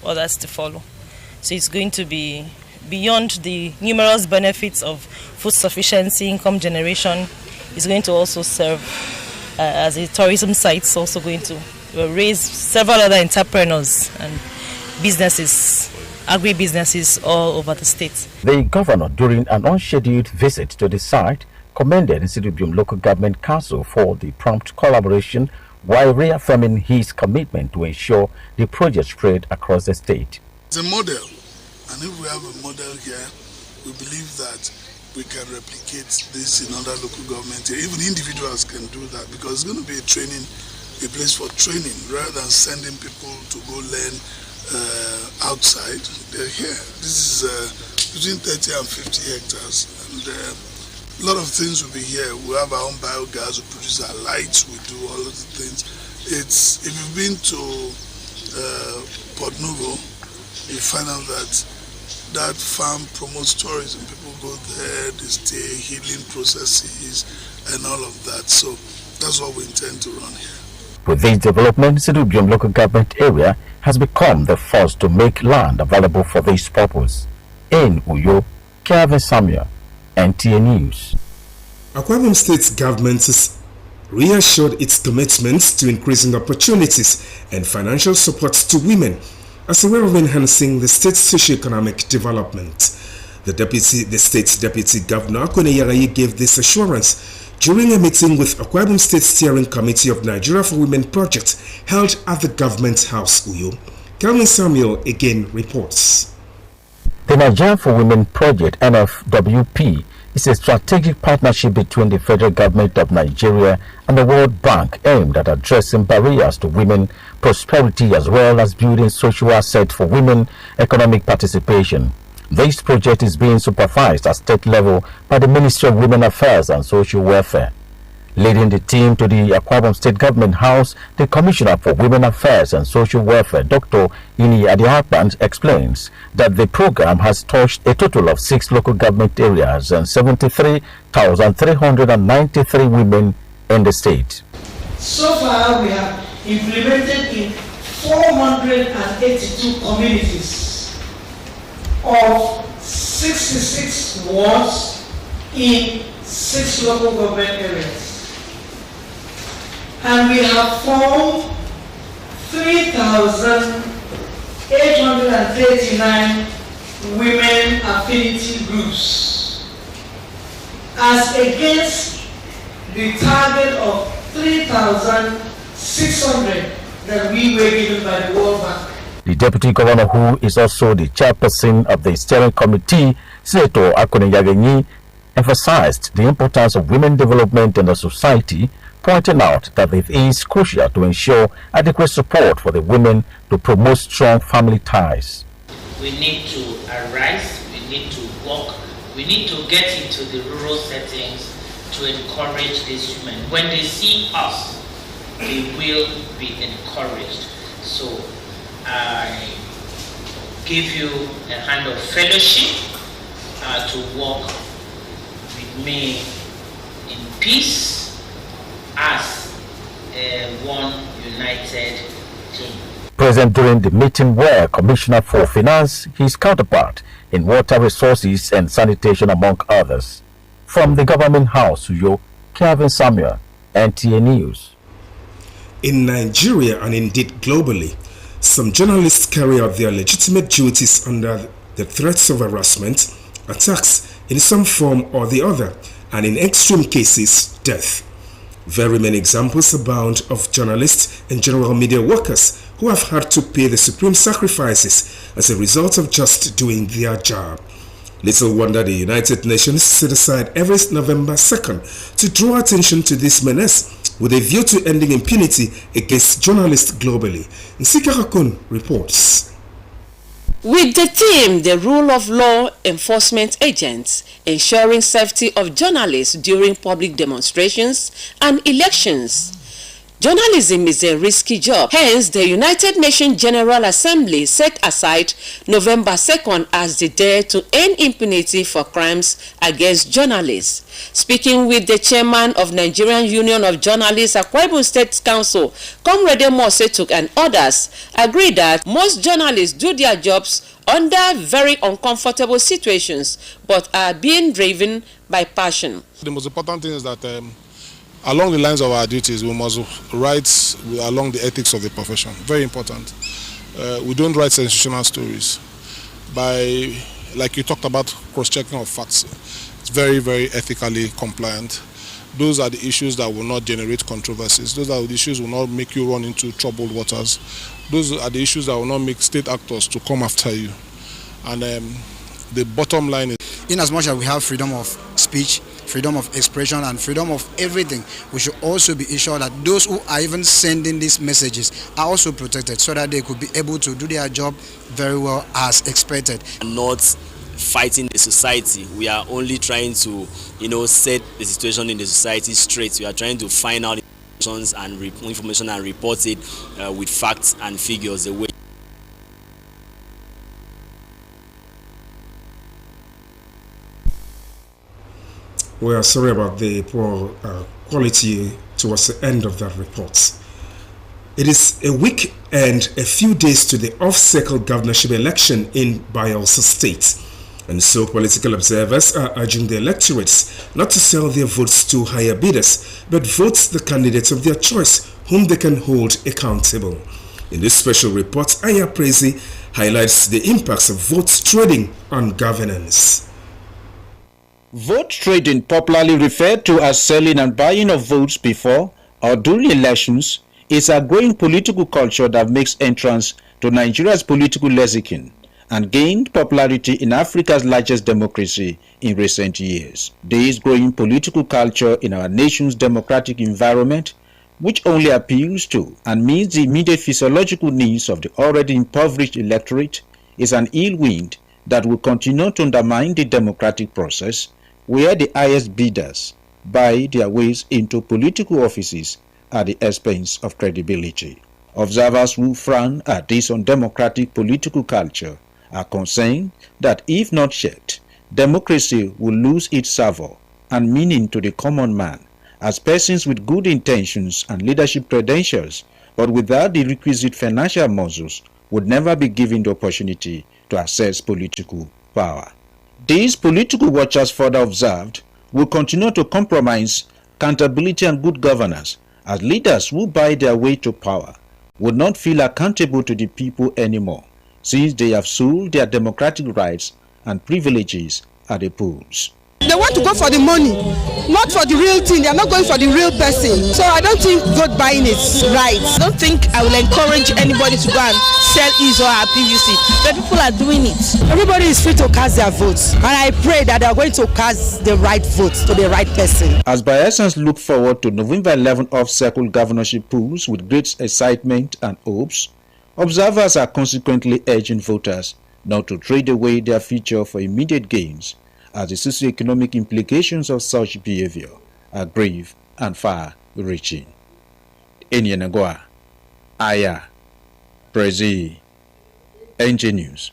others to follow. So it's going to be beyond the numerous benefits of food sufficiency, income generation. It's going to also serve as a tourism site. It's also going to raise several other entrepreneurs and businesses, agri-businesses all over the state. The governor, during an unscheduled visit to the site, commended the Nta Uyo Local Government Council for the prompt collaboration while reaffirming his commitment to ensure the project spread across the state. It's a model, and if we have a model here, we believe that we can replicate this in other local governments. Even individuals can do that, because it's going to be a place for training rather than sending people to go learn outside. They're here. This is between 30 and 50 hectares, and a lot of things will be here. We have our own biogas, we produce our lights, we do all of the things. If you've been to Port Novo, you find out that farm promotes tourism. People go there, they stay, healing processes and all of that. So that's what we intend to run here. With this development, Nta Uyo Local Government area has become the first to make land available for this purpose. In Uyo, Kevin Samuel, Nta News. Akwa Ibom State government has reassured its commitments to increasing opportunities and financial support to women as a way of enhancing the state's socio-economic development. The state's deputy governor, Nta Uyo, gave this assurance during a meeting with Akwa Ibom State Steering Committee of Nigeria for Women project held at the Government House, Uyo. Kevin Samuel again reports. The Nigeria for Women project, NFWP, is a strategic partnership between the federal government of Nigeria and the World Bank aimed at addressing barriers to women prosperity as well as building social assets for women economic participation. This project is being supervised at state level by the Ministry of Women Affairs and Social Welfare. Leading the team to the Akwa Ibom State Government House, the Commissioner for Women Affairs and Social Welfare, Dr. Nta Uyo, explains that the program has touched a total of 6 local government areas and 73,393 women in the state. So far, we have implemented in 482 communities of 66 wards in 6 local government areas. And we have formed 3,839 women affinity groups as against the target of 3,600 that we were given by the World Bank. The Deputy Governor, who is also the chairperson of the steering committee, Senator Nta, emphasized the importance of women development in the society, pointing out that it is crucial to ensure adequate support for the women to promote strong family ties. We need to arise, we need to work, we need to get into the rural settings to encourage these women. When they see us, they will be encouraged. So I give you a hand of fellowship to work with me in peace as one united team. Present during the meeting were Commissioner for Finance, his counterpart in Water Resources and Sanitation, among others. From the Government House, Uyo, Kevin Samuel, Nta News. In Nigeria and indeed globally, some journalists carry out their legitimate duties under the threats of harassment, attacks in some form or the other, and in extreme cases, death. Very many examples abound of journalists and general media workers who have had to pay the supreme sacrifices as a result of just doing their job. Little wonder the United Nations set aside every November 2nd to draw attention to this menace with a view to ending impunity against journalists globally. Nsika reports. With the theme, the role of law enforcement agents, ensuring safety of journalists during public demonstrations and elections, Journalism is a risky job. Hence, the United Nations General Assembly set aside November 2nd as the day to end impunity for crimes against journalists. Speaking with the chairman of Nigerian Union of Journalists, Akwa Ibom State Council, Comrade Mosetuk and others agree that most journalists do their jobs under very uncomfortable situations but are being driven by passion. The most important thing is that along the lines of our duties, we must write along the ethics of the profession. Very important. We don't write sensational stories. Like you talked about, cross-checking of facts. It's very, very ethically compliant. Those are the issues that will not generate controversies. Those are the issues that will not make you run into troubled waters. Those are the issues that will not make state actors to come after you. And the bottom line is, in as much as we have freedom of speech, freedom of expression, and freedom of everything, we should also be assured that those who are even sending these messages are also protected so that they could be able to do their job very well as expected. Not fighting the society. We are only trying to, set the situation in the society straight. We are trying to find out information and report it with facts and figures the way. We are sorry about the poor quality towards the end of that report. It is a week and a few days to the off-cycle governorship election in Bayelsa State. And so political observers are urging the electorates not to sell their votes to higher bidders, but vote the candidates of their choice whom they can hold accountable. In this special report, Aya Prezi highlights the impacts of votes trading on governance. Vote trading, popularly referred to as selling and buying of votes before or during elections, is a growing political culture that makes entrance to Nigeria's political lexicon and gained popularity in Africa's largest democracy in recent years. This growing political culture in our nation's democratic environment, which only appeals to and meets the immediate physiological needs of the already impoverished electorate, is an ill wind that will continue to undermine the democratic process, where the highest bidders buy their ways into political offices at the expense of credibility. Observers who frown at this undemocratic political culture are concerned that if not checked, democracy will lose its savor and meaning to the common man, as persons with good intentions and leadership credentials, but without the requisite financial muscles, would never be given the opportunity to access political power. These political watchers further observed will continue to compromise accountability and good governance, as leaders who buy their way to power would not feel accountable to the people anymore, since they have sold their democratic rights and privileges at the polls. They want to go for the money, not for the real thing. They are not going for the real person. So I don't think vote buying is right. I don't think I will encourage anybody to go and sell his or her PVC. But people are doing it. Everybody is free to cast their votes. And I pray that they are going to cast the right votes to the right person. As Bayelsans look forward to November 11 off-cycle governorship polls with great excitement and hopes, observers are consequently urging voters not to trade away their future for immediate gains, as the socio-economic implications of such behavior are grave and far-reaching. Enyenagwa, Aya, Prezi, NG News.